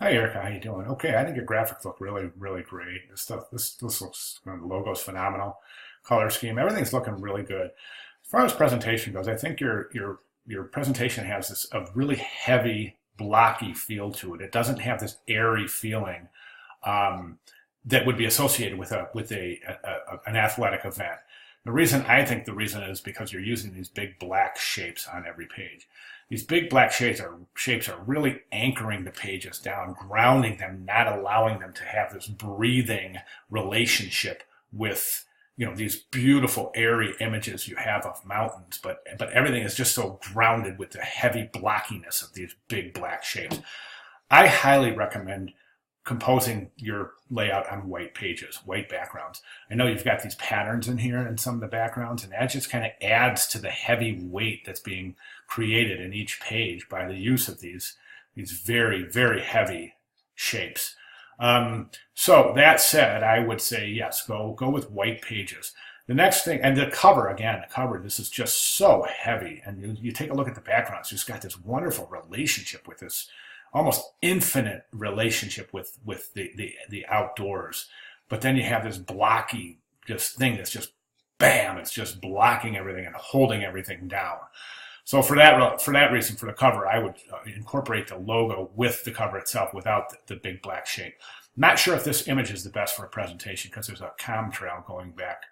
Hi Erica, how you doing? Okay, I think your graphics look really, really great. This looks, the logo's phenomenal. Color scheme, everything's looking really good. As far as presentation goes, I think your presentation has this a really heavy, blocky feel to it. It doesn't have this airy feeling um, that would be associated with an athletic event. The reason is because you're using these big black shapes on every page. These big black shapes are really anchoring the pages down, grounding them, not allowing them to have this breathing relationship with these beautiful airy images you have of mountains, but everything is just so grounded with the heavy blockiness of these big black shapes. I highly recommend composing your layout on white pages, white backgrounds. I know you've got these patterns in here in some of the backgrounds, and that just kind of adds to the heavy weight that's being created in each page by the use of these very, very heavy shapes. So that said, I would say yes, go with white pages. The next thing, and the cover, again, this is just so heavy. And you take a look at the background, it's just got this wonderful relationship with this almost infinite relationship with the outdoors. But then you have this blocky just thing that's just bam, it's just blocking everything and holding everything down. So for that reason, for the cover, I would incorporate the logo with the cover itself without the big black shape. Not sure if this image is the best for a presentation because there's a contrail going back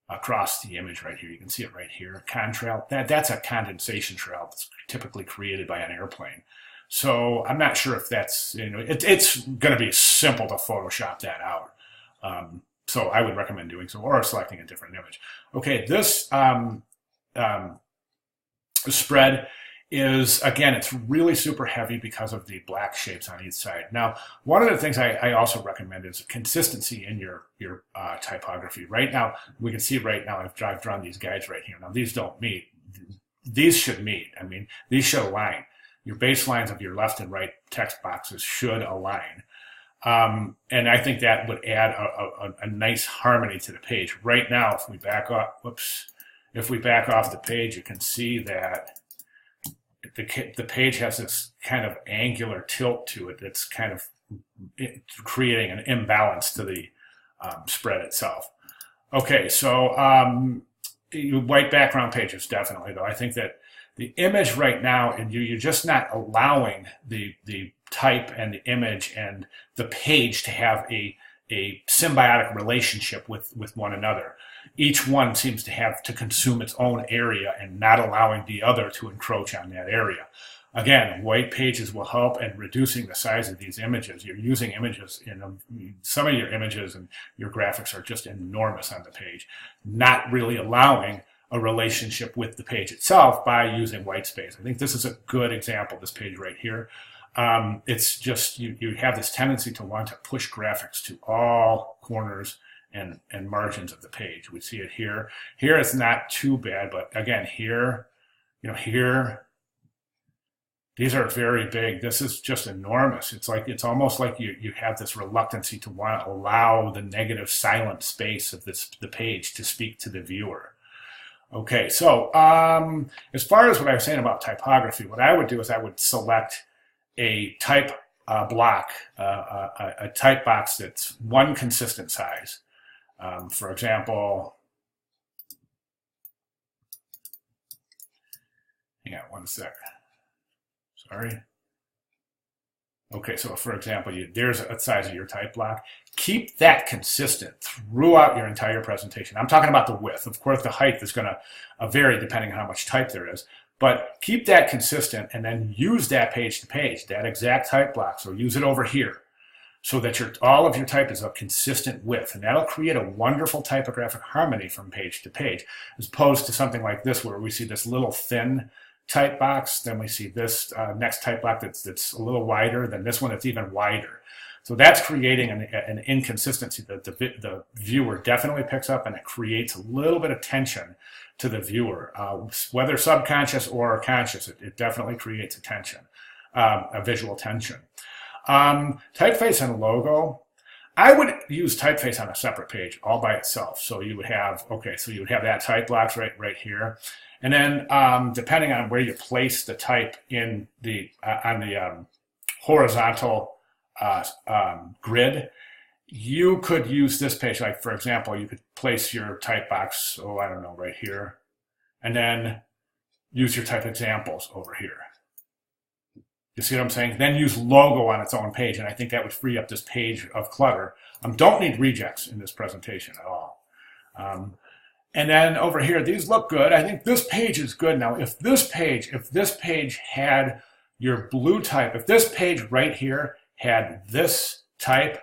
across the image right here. You can see it right here. Contrail, that's a condensation trail that's typically created by an airplane. So I'm not sure if that's, it's going to be simple to Photoshop that out. So I would recommend doing so or selecting a different image. Okay, this spread is, again, it's really super heavy because of the black shapes on each side. Now, one of the things I also recommend is consistency in your typography. Right now, we can see right now I've drawn these guides right here. Now, these don't meet. These should meet. I mean, these should align. Your baselines of your left and right text boxes should align. And I think that would add a nice harmony to the page. Right now, if we back up, if we back off the page, you can see that the page has this kind of angular tilt to it that's kind of creating an imbalance to the spread itself. Okay, so white background pages, definitely, though. I think that the image right now, and you're just not allowing the type and the image and the page to have a symbiotic relationship with one another. Each one seems to have to consume its own area and not allowing the other to encroach on that area. Again, white pages will help in reducing the size of these images. You're using images some of your images and your graphics are just enormous on the page, not really allowing a relationship with the page itself by using white space. I think this is a good example, this page right here. It's just, you have this tendency to want to push graphics to all corners and margins of the page. We see it here. Here it's not too bad, but again, here, here, these are very big. This is just enormous. It's almost like you have this reluctancy to want to allow the negative silent space of the page to speak to the viewer. Okay, so as far as what I was saying about typography, what I would do is I would select a type block, a type box that's one consistent size. For example, hang on one sec. Sorry. Okay, so for example, there's a size of your type block. Keep that consistent throughout your entire presentation. I'm talking about the width. Of course, the height is going to vary depending on how much type there is. But keep that consistent and then use that page to page, that exact type block. So use it over here so that all of your type is of consistent width. And that'll create a wonderful typographic harmony from page to page, as opposed to something like this where we see this little thin type box, then we see this next type block that's a little wider, then this one that's even wider. So that's creating an inconsistency that the viewer definitely picks up, and it creates a little bit of tension to the viewer, whether subconscious or conscious. It definitely creates a tension, a visual tension. Typeface and logo, I would use typeface on a separate page all by itself. So you would have, you would have that type box right here. And then depending on where you place the type in on the horizontal grid, you could use this page. Like, for example, you could place your type box, oh, I don't know, right here, and then use your type examples over here. You see what I'm saying? Then use logo on its own page, and I think that would free up this page of clutter. Don't need rejects in this presentation at all. And then over here, these look good. I think this page is good. Now, if this page had your blue type, if this page right here had this type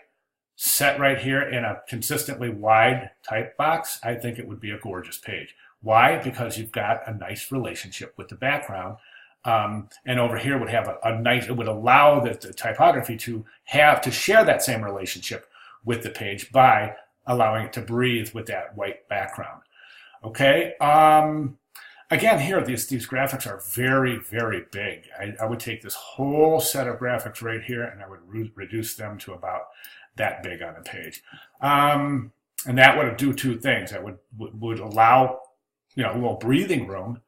set right here in a consistently wide type box, I think it would be a gorgeous page. Why? Because you've got a nice relationship with the background. And over here would have a nice, it would allow the typography to share that same relationship with the page by allowing it to breathe with that white background. Okay. Again, here, these graphics are very, very big. I would take this whole set of graphics right here and I would reduce them to about that big on the page. And that would do two things. That would allow, a little breathing room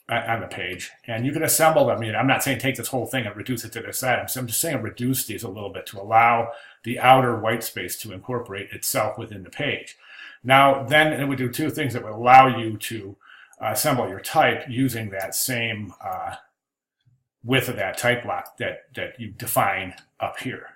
on the page, and you can assemble them. I'm not saying take this whole thing and reduce it to this side. I'm just saying reduce these a little bit to allow the outer white space to incorporate itself within the page. Now, then it would do two things that would allow you to assemble your type using that same width of that type block that you define up here.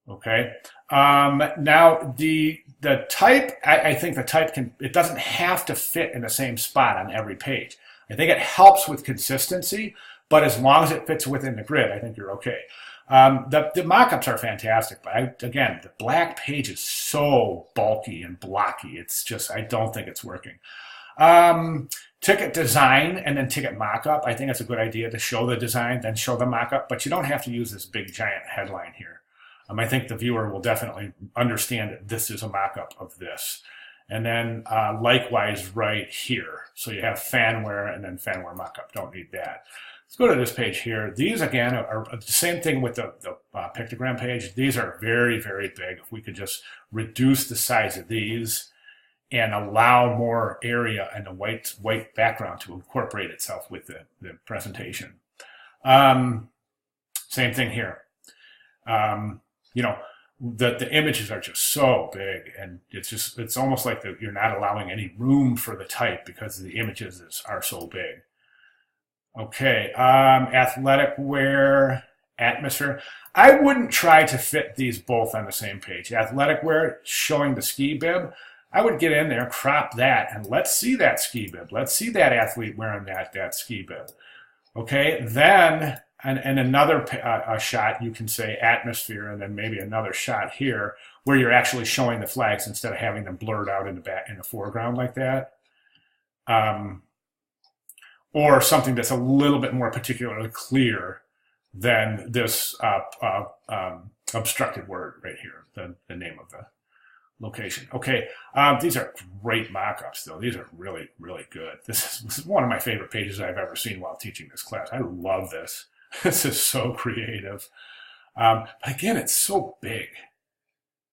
Okay. Now the type, I think the type it doesn't have to fit in the same spot on every page. I think it helps with consistency, but as long as it fits within the grid, I think you're okay. The mock-ups are fantastic, but again, the black page is so bulky and blocky. It's just, I don't think it's working. Ticket design and then ticket mock-up, I think it's a good idea to show the design, then show the mock-up, but you don't have to use this big giant headline here. I think the viewer will definitely understand that this is a mock-up of this. And then likewise right here. So you have fanware and then fanware mock-up. Don't need that. Let's go to this page here. These, again, are the same thing with the pictogram page. These are very, very big. If we could just reduce the size of these and allow more area and the white background to incorporate itself with the presentation. Same thing here. The images are just so big, and it's almost like you're not allowing any room for the type because the images are so big. Okay, athletic wear, atmosphere. I wouldn't try to fit these both on the same page. Athletic wear showing the ski bib. I would get in there, crop that, and let's see that ski bib. Let's see that athlete wearing that ski bib. Okay, then. And another shot, you can say atmosphere, and then maybe another shot here where you're actually showing the flags instead of having them blurred out in the foreground like that. Or something that's a little bit more particularly clear than this obstructed word right here, the name of the location. Okay, these are great mock-ups, though. These are really, really good. This is one of my favorite pages I've ever seen while teaching this class. I love this. This is so creative. But again, it's so big.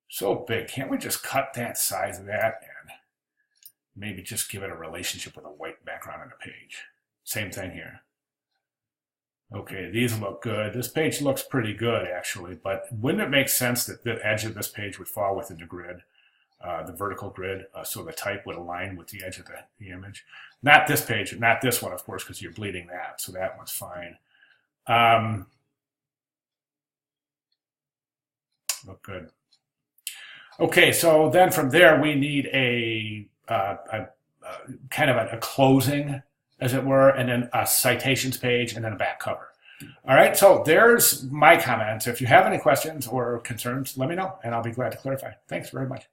So big. Can't we just cut that size of that and maybe just give it a relationship with a white background on the page? Same thing here. Okay, these look good. This page looks pretty good, actually, but wouldn't it make sense that the edge of this page would fall within the grid, the vertical grid, so the type would align with the edge of the image? Not this page, not this one, of course, because you're bleeding that, so that one's fine. Look good. Okay, so then from there we need a kind of a closing, as it were, and then a citations page, and then a back cover. All right, so there's my comments. If you have any questions or concerns, let me know, and I'll be glad to clarify. Thanks very much.